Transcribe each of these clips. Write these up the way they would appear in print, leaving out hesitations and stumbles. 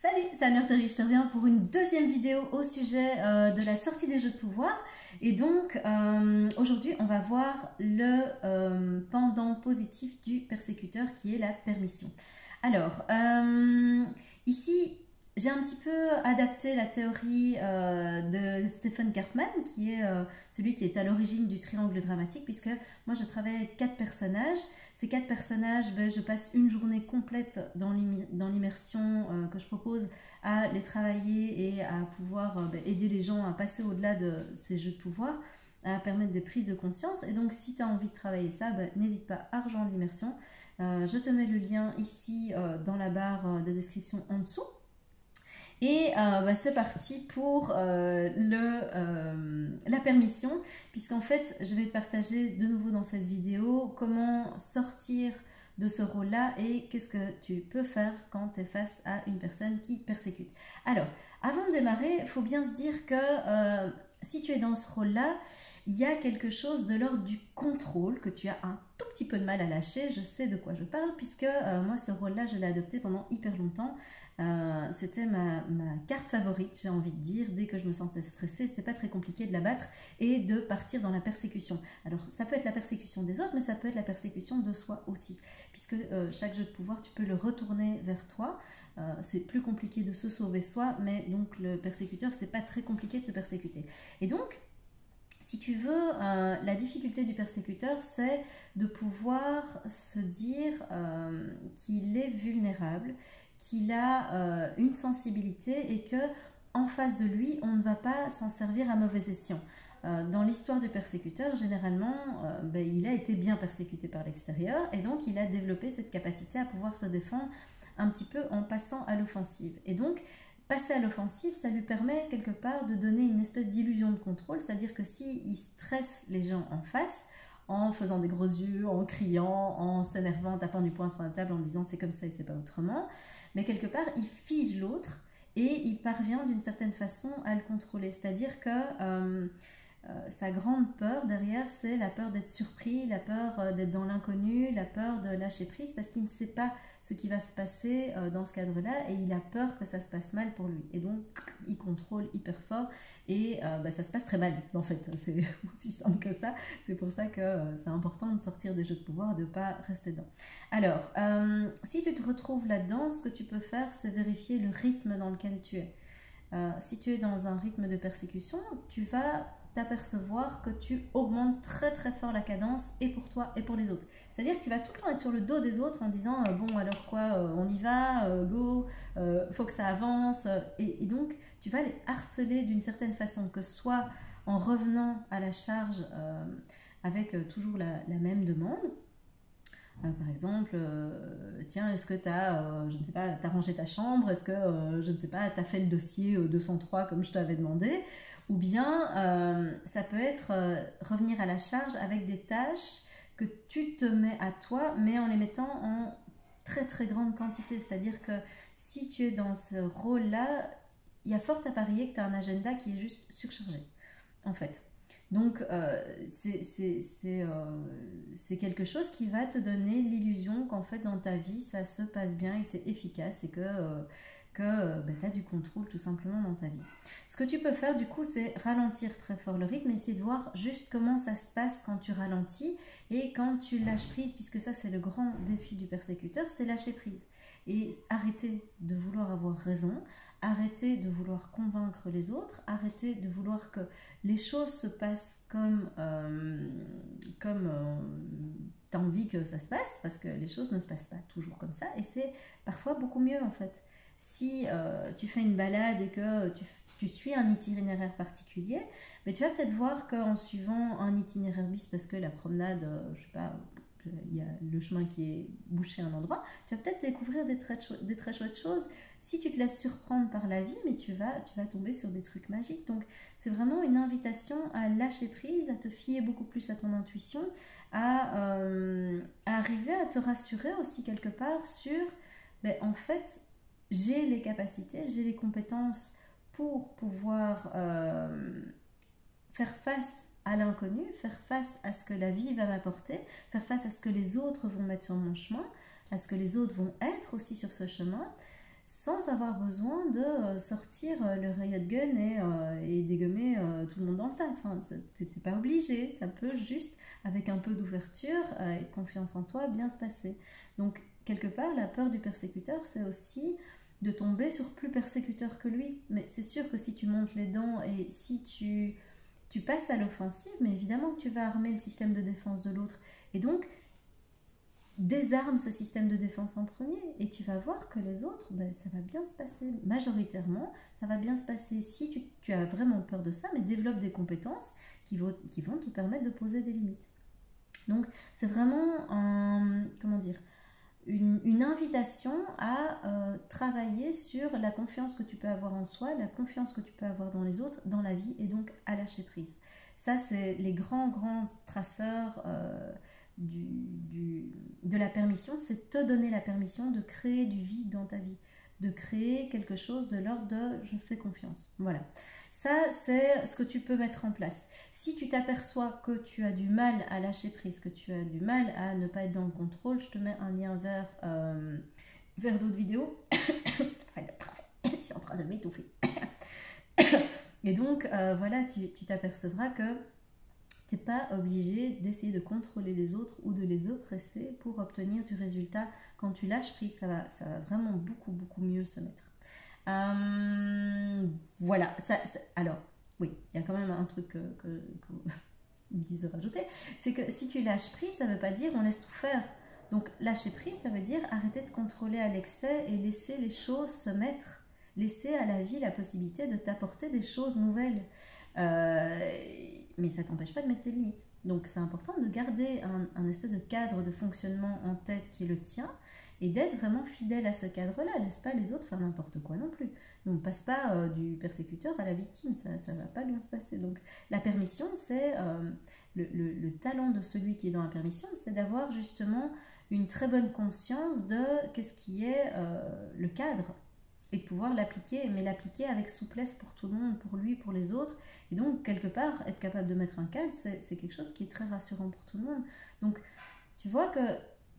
Salut, c'est Anne-Laure, je te reviens pour une deuxième vidéo au sujet de la sortie des jeux de pouvoir. Et donc, aujourd'hui, on va voir le pendant positif du persécuteur qui est la permission. Alors, ici, j'ai un petit peu adapté la théorie de Stephen Karpman, qui est celui qui est à l'origine du triangle dramatique, puisque moi je travaille avec 4 personnages. Ces 4 personnages, je passe une journée complète dans l'immersion que je propose à les travailler et à pouvoir aider les gens à passer au-delà de ces jeux de pouvoir, à permettre des prises de conscience. Et donc si tu as envie de travailler ça, n'hésite pas à rejoindre l'immersion. Je te mets le lien ici dans la barre de description en dessous. Et c'est parti pour la permission, puisqu'en fait, je vais te partager de nouveau dans cette vidéo comment sortir de ce rôle-là et qu'est-ce que tu peux faire quand tu es face à une personne qui persécute. Alors, avant de démarrer, il faut bien se dire que si tu es dans ce rôle-là, il y a quelque chose de l'ordre du contrôle que tu as un tout petit peu de mal à lâcher. Je sais de quoi je parle, puisque moi, ce rôle-là, je l'ai adopté pendant hyper longtemps. C'était ma carte favorite, j'ai envie de dire. Dès que je me sentais stressée, c'était pas très compliqué de la battre et de partir dans la persécution. Alors ça peut être la persécution des autres, mais ça peut être la persécution de soi aussi, puisque chaque jeu de pouvoir, tu peux le retourner vers toi. C'est plus compliqué de se sauver soi, mais donc le persécuteur, c'est pas très compliqué de se persécuter. Et donc, si tu veux, la difficulté du persécuteur, c'est de pouvoir se dire qu'il est vulnérable, qu'il a une sensibilité et que en face de lui, on ne va pas s'en servir à mauvais escient. Dans l'histoire du persécuteur, généralement, il a été bien persécuté par l'extérieur et donc il a développé cette capacité à pouvoir se défendre un petit peu en passant à l'offensive. Et donc, passer à l'offensive, ça lui permet quelque part de donner une espèce d'illusion de contrôle, c'est-à-dire que s'il stresse les gens en face, en faisant des gros yeux, en criant, en s'énervant, en tapant du poing sur la table, en disant c'est comme ça et c'est pas autrement, mais quelque part, il fige l'autre et il parvient d'une certaine façon à le contrôler. C'est-à-dire que sa grande peur derrière, c'est la peur d'être surpris, la peur d'être dans l'inconnu, la peur de lâcher prise parce qu'il ne sait pas ce qui va se passer dans ce cadre-là et il a peur que ça se passe mal pour lui. Et donc, il contrôle hyper fort et ça se passe très mal en fait. C'est aussi simple que ça. C'est pour ça que c'est important de sortir des jeux de pouvoir et de ne pas rester dedans. Alors, si tu te retrouves là-dedans, ce que tu peux faire, c'est vérifier le rythme dans lequel tu es. Si tu es dans un rythme de persécution, tu vas t'apercevoir que tu augmentes très très fort la cadence et pour toi et pour les autres. C'est-à-dire que tu vas tout le temps être sur le dos des autres en disant bon alors quoi, on y va, go, faut que ça avance et donc tu vas les harceler d'une certaine façon, que ce soit en revenant à la charge avec toujours la même demande. Par exemple, tiens, est-ce que tu as, je ne sais pas, t'as rangé ta chambre? Est-ce que, je ne sais pas, tu as fait le dossier 203 comme je t'avais demandé? Ou bien, ça peut être revenir à la charge avec des tâches que tu te mets à toi, mais en les mettant en très très grande quantité. C'est-à-dire que si tu es dans ce rôle-là, il y a fort à parier que tu as un agenda qui est juste surchargé, en fait. Donc, c'est quelque chose qui va te donner l'illusion qu'en fait, dans ta vie, ça se passe bien et que tu es efficace et que tu as du contrôle tout simplement dans ta vie. Ce que tu peux faire, du coup, c'est ralentir très fort le rythme et essayer de voir juste comment ça se passe quand tu ralentis et quand tu lâches prise, puisque ça, c'est le grand défi du persécuteur, c'est lâcher prise. Et arrêter de vouloir avoir raison, arrêter de vouloir convaincre les autres, arrêter de vouloir que les choses se passent comme tu as envie que ça se passe, parce que les choses ne se passent pas toujours comme ça, et c'est parfois beaucoup mieux en fait. Si tu fais une balade et que tu suis un itinéraire particulier, mais tu vas peut-être voir qu'en suivant un itinéraire bis, parce que la promenade, je sais pas, il y a le chemin qui est bouché à un endroit, tu vas peut-être découvrir des très chouettes choses si tu te laisses surprendre par la vie, mais tu vas tomber sur des trucs magiques. Donc c'est vraiment une invitation à lâcher prise, à te fier beaucoup plus à ton intuition, à arriver à te rassurer aussi quelque part sur en fait j'ai les capacités, j'ai les compétences pour pouvoir faire face à l'inconnu, faire face à ce que la vie va m'apporter, faire face à ce que les autres vont mettre sur mon chemin, à ce que les autres vont être aussi sur ce chemin. sans avoir besoin de sortir le riot gun et dégommer tout le monde dans le tas. Enfin, t'es pas obligé, ça peut juste, avec un peu d'ouverture et de confiance en toi, bien se passer. Donc, quelque part, la peur du persécuteur, c'est aussi de tomber sur plus persécuteur que lui. Mais c'est sûr que si tu montes les dents et si tu passes à l'offensive, mais évidemment que tu vas armer le système de défense de l'autre. Et donc, désarme ce système de défense en premier et tu vas voir que les autres, ben, ça va bien se passer. Majoritairement, ça va bien se passer si tu as vraiment peur de ça, mais développe des compétences qui vont te permettre de poser des limites. Donc, c'est vraiment comment dire, une invitation à travailler sur la confiance que tu peux avoir en soi, la confiance que tu peux avoir dans les autres, dans la vie, et donc à lâcher prise. Ça, c'est les grands traceurs de la permission, c'est te donner la permission de créer du vide dans ta vie, de créer quelque chose de l'ordre de je fais confiance. Voilà. Ça, c'est ce que tu peux mettre en place. Si tu t'aperçois que tu as du mal à lâcher prise, que tu as du mal à ne pas être dans le contrôle, je te mets un lien vers d'autres vidéos. Je suis en train de m'étouffer. Et donc, voilà, tu t'apercevras que tu n'es pas obligé d'essayer de contrôler les autres ou de les oppresser pour obtenir du résultat. Quand tu lâches prise, ça va vraiment beaucoup mieux se mettre. Voilà, alors, oui, il y a quand même un truc que ils me disent de rajouter, c'est que si tu lâches prise, ça ne veut pas dire on laisse tout faire. Donc lâcher prise, ça veut dire arrêter de contrôler à l'excès et laisser les choses se mettre, laisser à la vie la possibilité de t'apporter des choses nouvelles. Mais ça ne t'empêche pas de mettre tes limites. Donc c'est important de garder un espèce de cadre de fonctionnement en tête qui est le tien, et d'être vraiment fidèle à ce cadre-là. Laisse pas les autres faire n'importe quoi non plus. Donc passe pas du persécuteur à la victime, ça va pas bien se passer. Donc la permission, c'est le talent de celui qui est dans la permission, c'est d'avoir justement une très bonne conscience de qu'est-ce qui est le cadre, et de pouvoir l'appliquer, mais l'appliquer avec souplesse pour tout le monde, pour lui, pour les autres. Et donc, quelque part, être capable de mettre un cadre, c'est quelque chose qui est très rassurant pour tout le monde. Donc, tu vois que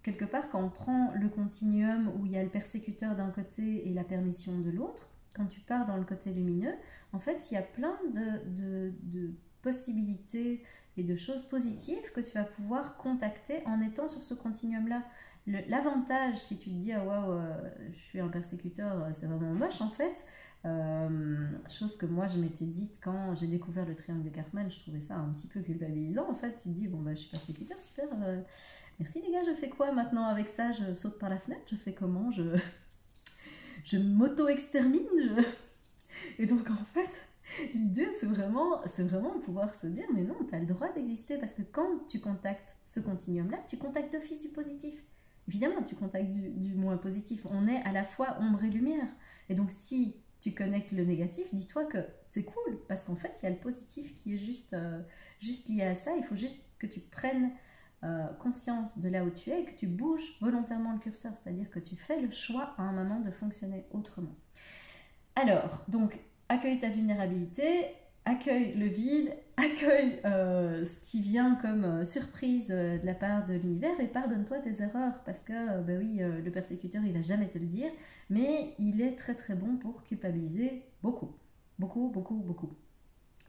quelque part, quand on prend le continuum où il y a le persécuteur d'un côté et la permission de l'autre, quand tu pars dans le côté lumineux, en fait, il y a plein de possibilités et de choses positives que tu vas pouvoir contacter en étant sur ce continuum-là. L'avantage, si tu te dis, ah waouh, je suis un persécuteur, c'est vraiment moche en fait, chose que moi je m'étais dite quand j'ai découvert le triangle de Karpman, je trouvais ça un petit peu culpabilisant en fait. Tu te dis, bon bah je suis persécuteur, super, merci les gars, je fais quoi maintenant avec ça? Je saute par la fenêtre, je fais comment? Je m'auto-extermine Et donc en fait, l'idée c'est vraiment de pouvoir se dire, mais non, tu as le droit d'exister, parce que quand tu contactes ce continuum-là, tu contactes d'office du positif. Évidemment, tu contactes du moins positif. On est à la fois ombre et lumière. Et donc si tu connectes le négatif, dis-toi que c'est cool, parce qu'en fait, il y a le positif qui est juste lié à ça. Il faut juste que tu prennes conscience de là où tu es et que tu bouges volontairement le curseur, c'est-à-dire que tu fais le choix à un moment de fonctionner autrement. Alors, donc, accueille ta vulnérabilité, accueille le vide, accueille ce qui vient comme surprise de la part de l'univers, et pardonne-toi tes erreurs, parce que, bah oui, le persécuteur, il va jamais te le dire, mais il est très très bon pour culpabiliser beaucoup.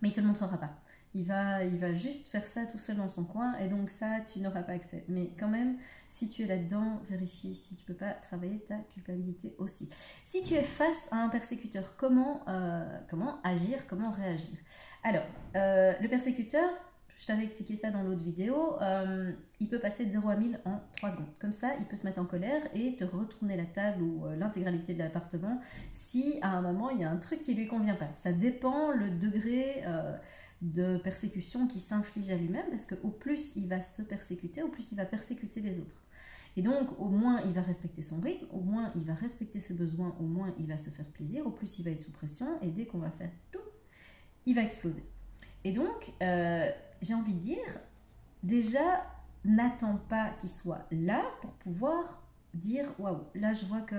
Mais il te le montrera pas. Il va juste faire ça tout seul dans son coin, et donc ça, tu n'auras pas accès. Mais quand même, si tu es là-dedans, vérifie si tu ne peux pas travailler ta culpabilité aussi. Si tu es face à un persécuteur, comment agir, comment réagir? Alors, le persécuteur, je t'avais expliqué ça dans l'autre vidéo, il peut passer de 0 à 1000 en 3 secondes. Comme ça, il peut se mettre en colère et te retourner la table ou l'intégralité de l'appartement si à un moment, il y a un truc qui ne lui convient pas. Ça dépend le degré de persécution qui s'inflige à lui-même, parce qu'au plus il va se persécuter, au plus il va persécuter les autres. Et donc, au moins il va respecter son rythme, au moins il va respecter ses besoins, au moins il va se faire plaisir, au plus il va être sous pression, et dès qu'on va faire tout, il va exploser. Et donc, j'ai envie de dire, déjà, n'attends pas qu'il soit là pour pouvoir dire waouh, là je vois que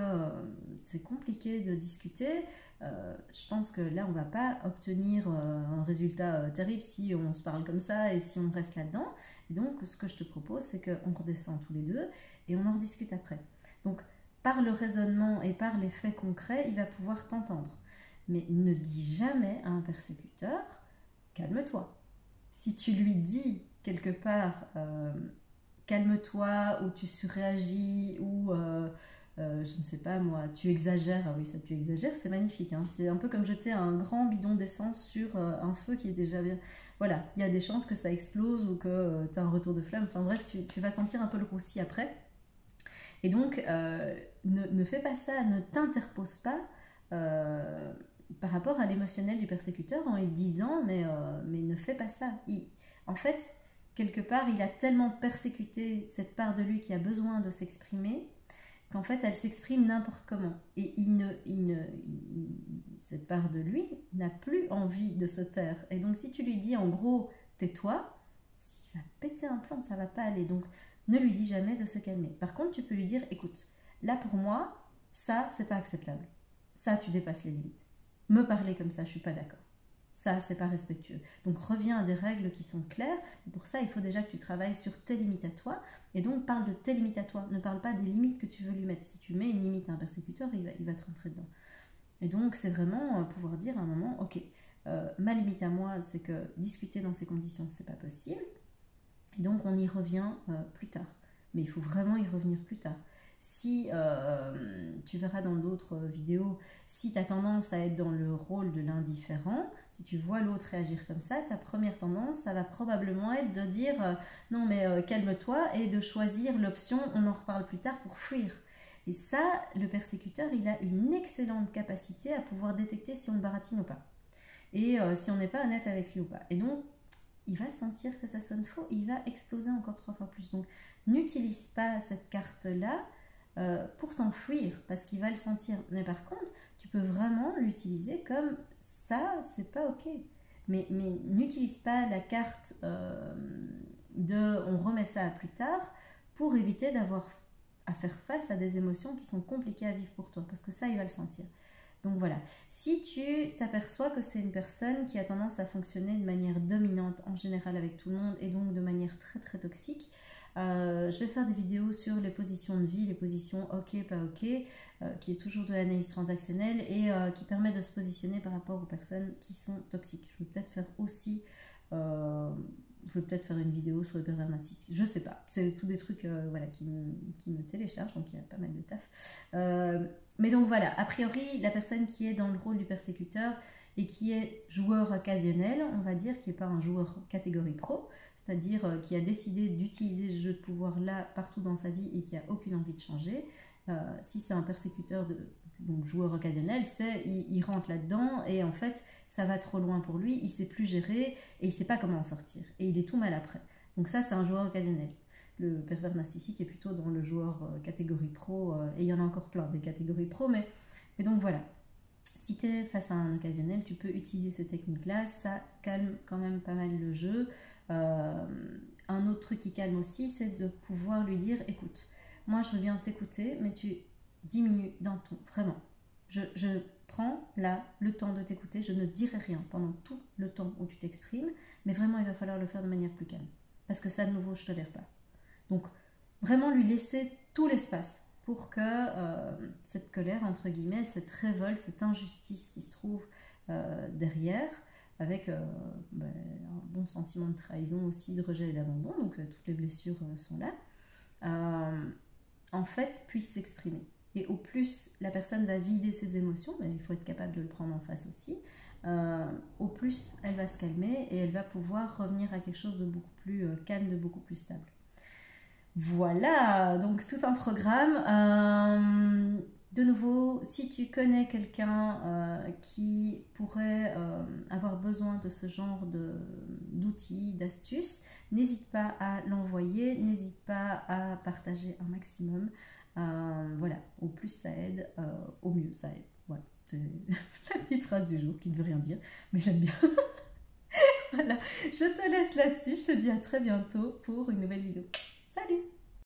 c'est compliqué de discuter, je pense que là on va pas obtenir un résultat terrible si on se parle comme ça et si on reste là-dedans. Et donc ce que je te propose, c'est qu'on redescend tous les deux et on en rediscute après. Donc par le raisonnement et par les faits concrets, il va pouvoir t'entendre. Mais ne dis jamais à un persécuteur, calme-toi. Si tu lui dis quelque part, calme-toi, ou tu surréagis, ou je ne sais pas moi, tu exagères, ah oui, ça tu exagères, c'est magnifique, hein. C'est un peu comme jeter un grand bidon d'essence sur un feu qui est déjà bien. Voilà, il y a des chances que ça explose ou que tu as un retour de flamme, enfin bref, tu vas sentir un peu le roussi après. Et donc, ne fais pas ça, ne t'interpose pas par rapport à l'émotionnel du persécuteur en lui disant mais ne fais pas ça. En fait, quelque part, il a tellement persécuté cette part de lui qui a besoin de s'exprimer qu'en fait, elle s'exprime n'importe comment. Et cette part de lui n'a plus envie de se taire. Et donc, si tu lui dis en gros, tais-toi, il va péter un plomb, ça va pas aller. Donc, ne lui dis jamais de se calmer. Par contre, tu peux lui dire, écoute, là pour moi, ça, c'est pas acceptable. Ça, tu dépasses les limites. Me parler comme ça, je suis pas d'accord. Ça, c'est pas respectueux. Donc, reviens à des règles qui sont claires. Et pour ça, il faut déjà que tu travailles sur tes limites à toi. Et donc, parle de tes limites à toi. Ne parle pas des limites que tu veux lui mettre. Si tu mets une limite à un persécuteur, il va te rentrer dedans. Et donc, c'est vraiment pouvoir dire à un moment, ok, ma limite à moi, c'est que discuter dans ces conditions, c'est pas possible. Et donc, on y revient plus tard. Mais il faut vraiment y revenir plus tard. Si tu verras dans d'autres vidéos, si tu as tendance à être dans le rôle de l'indifférent, si tu vois l'autre réagir comme ça, ta première tendance, ça va probablement être de dire non mais calme-toi et de choisir l'option on en reparle plus tard pour fuir. Et ça, le persécuteur, il a une excellente capacité à pouvoir détecter si on le baratine ou pas. Et si on n'est pas honnête avec lui ou pas. Et donc, il va sentir que ça sonne faux, il va exploser encore 3 fois plus. Donc, n'utilise pas cette carte-là pour t'enfuir, parce qu'il va le sentir. Mais par contre, tu peux vraiment l'utiliser comme ça, c'est pas ok. Mais n'utilise pas la carte de on remet ça à plus tard pour éviter d'avoir à faire face à des émotions qui sont compliquées à vivre pour toi, parce que ça, il va le sentir. Donc voilà, si tu t'aperçois que c'est une personne qui a tendance à fonctionner de manière dominante en général avec tout le monde et donc de manière très très toxique, je vais faire des vidéos sur les positions de vie, les positions ok, pas ok, qui est toujours de l'analyse transactionnelle et qui permet de se positionner par rapport aux personnes qui sont toxiques. Je vais peut-être faire aussi, une vidéo sur les pervers narcissiques, je sais pas, c'est tous des trucs voilà, qui me téléchargent, donc il y a pas mal de taf. Mais donc voilà, a priori, la personne qui est dans le rôle du persécuteur et qui est joueur occasionnel, on va dire, qui n'est pas un joueur catégorie pro, c'est-à-dire qui a décidé d'utiliser ce jeu de pouvoir-là partout dans sa vie et qui n'a aucune envie de changer. Si c'est un persécuteur, donc joueur occasionnel, il rentre là-dedans et en fait, ça va trop loin pour lui, il ne sait plus gérer et il ne sait pas comment en sortir. Et il est tout mal après. Donc ça, c'est un joueur occasionnel. Le pervers narcissique est plutôt dans le joueur catégorie pro, et il y en a encore plein des catégories pro, mais donc voilà. Si tu es face à un occasionnel, tu peux utiliser ces techniques-là, ça calme quand même pas mal le jeu. Un autre truc qui calme aussi, c'est de pouvoir lui dire, écoute, moi je veux bien t'écouter, mais tu diminues d'un ton, vraiment. Je prends là le temps de t'écouter, je ne dirai rien pendant tout le temps où tu t'exprimes, mais vraiment il va falloir le faire de manière plus calme, parce que ça de nouveau je ne tolère pas. Donc, vraiment lui laisser tout l'espace pour que cette colère, entre guillemets, cette révolte, cette injustice qui se trouve derrière, avec un bon sentiment de trahison aussi, de rejet et d'abandon, donc toutes les blessures sont là, en fait, puisse s'exprimer. Et au plus la personne va vider ses émotions, mais il faut être capable de le prendre en face aussi, au plus elle va se calmer et elle va pouvoir revenir à quelque chose de beaucoup plus calme, de beaucoup plus stable. Voilà, donc tout un programme. De nouveau, si tu connais quelqu'un qui pourrait avoir besoin de ce genre d'outils, d'astuces, n'hésite pas à l'envoyer, n'hésite pas à partager un maximum. Voilà, au plus ça aide, au mieux ça aide. Voilà, c'est la petite phrase du jour qui ne veut rien dire, mais j'aime bien. Voilà, je te laisse là-dessus, je te dis à très bientôt pour une nouvelle vidéo. Salut!